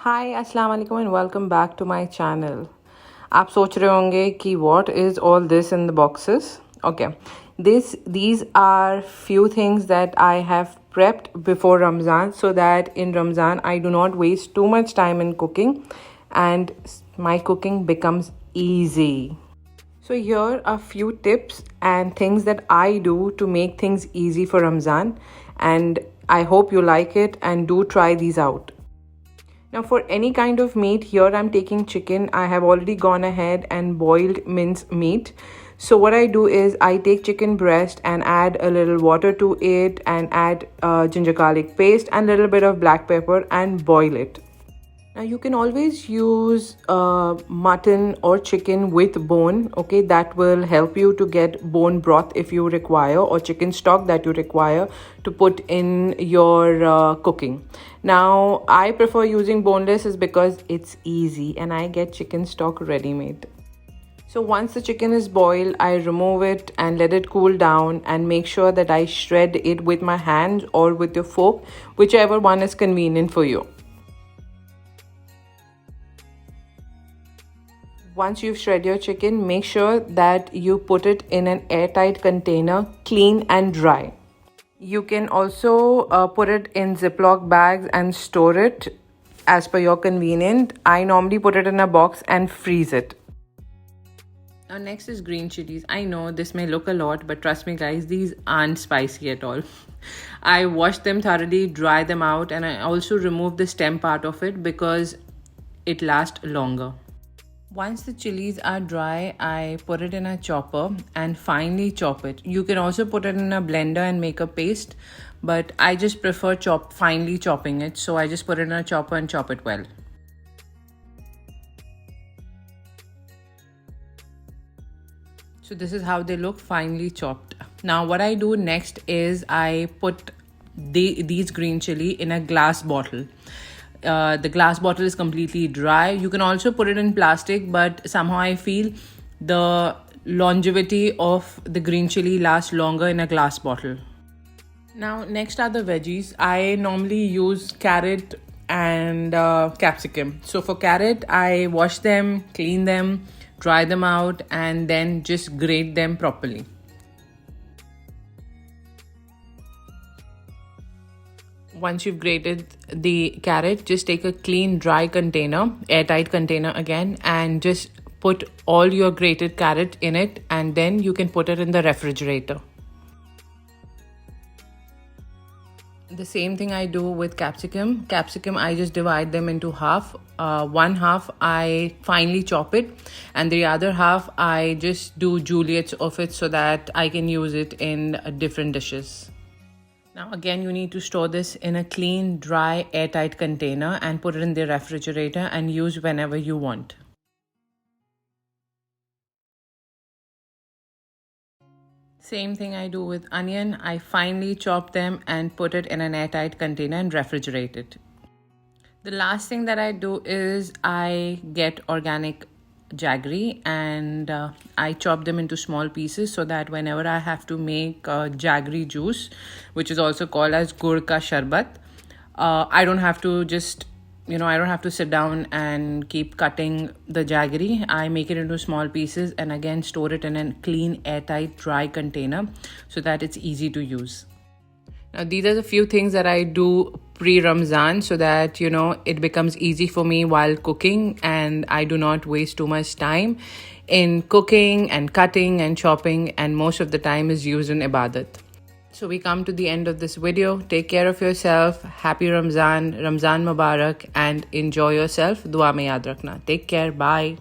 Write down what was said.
Hi, Assalamuaikum and welcome back to my channel. आप सोच रहे होंगे कि what is all this in the boxes? Okay, these are few things that I have prepped before Ramadan so that in Ramadan I do not waste too much time in cooking and my cooking becomes easy. So here are few tips and things that I do to make things easy for Ramadan, and I hope you like it and do try these out. Now for any kind of meat, here I'm taking chicken. I have already gone ahead and boiled minced meat. So what I do is I take chicken breast and add a little water to it and add ginger garlic paste and a little bit of black pepper and boil it. Now you can always use mutton or chicken with bone, okay? That will help you to get bone broth if you require, or chicken stock that you require to put in your cooking. Now I prefer using boneless is because it's easy and I get chicken stock ready-made. So once the chicken is boiled, I remove it and let it cool down and make sure that I shred it with my hands or with your fork, whichever one is convenient for you. Once you've shredded your chicken, make sure that you put it in an airtight container, clean and dry. You can also put it in Ziploc bags and store it as per your convenience. I normally put it in a box and freeze it. Now next is green chilies. I know this may look a lot, but trust me guys, these aren't spicy at all. I wash them thoroughly, dry them out, and I also remove the stem part of it because it lasts longer. Once the chilies are dry, I put it in a chopper and finely chop it. You can also put it in a blender and make a paste, but I just prefer finely chopping it. So I just put it in a chopper and chop it well. So this is how they look, finely chopped. Now what I do next is I put these green chili in a glass bottle. The glass bottle is completely dry. You can also put it in plastic, but somehow I feel the longevity of the green chili lasts longer in a glass bottle. Now next are the veggies. I normally use carrot and capsicum. So for carrot, I wash them, clean them, dry them out, and then just grate them properly. Once you've grated the carrot, just take a clean, dry container, airtight container again, and just put all your grated carrot in it, and then you can put it in the refrigerator. The same thing I do with capsicum. Capsicum, I just divide them into half. One half I finely chop it, and the other half I just do juliets of it so that I can use it in different dishes. Now again, you need to store this in a clean, dry, airtight container and put it in the refrigerator and use whenever you want. Same thing I do with onion. I finely chop them and put it in an airtight container and refrigerate it. The last thing that I do is I get organic jaggery and I chop them into small pieces so that whenever I have to make jaggery juice, which is also called as gur ka sharbat, I don't have to just I don't have to sit down and keep cutting the jaggery. I make it into small pieces and again store it in a clean, airtight, dry container so that it's easy to use. Now these are the few things that I do pre-Ramadan so that it becomes easy for me while cooking and I do not waste too much time in cooking and cutting and chopping, and most of the time is used in ibadat. So we come to the end of this video. Take care of yourself. Happy Ramzan, Ramzan Mubarak, and enjoy yourself. Dua mein yaad rakhna. Take care. Bye.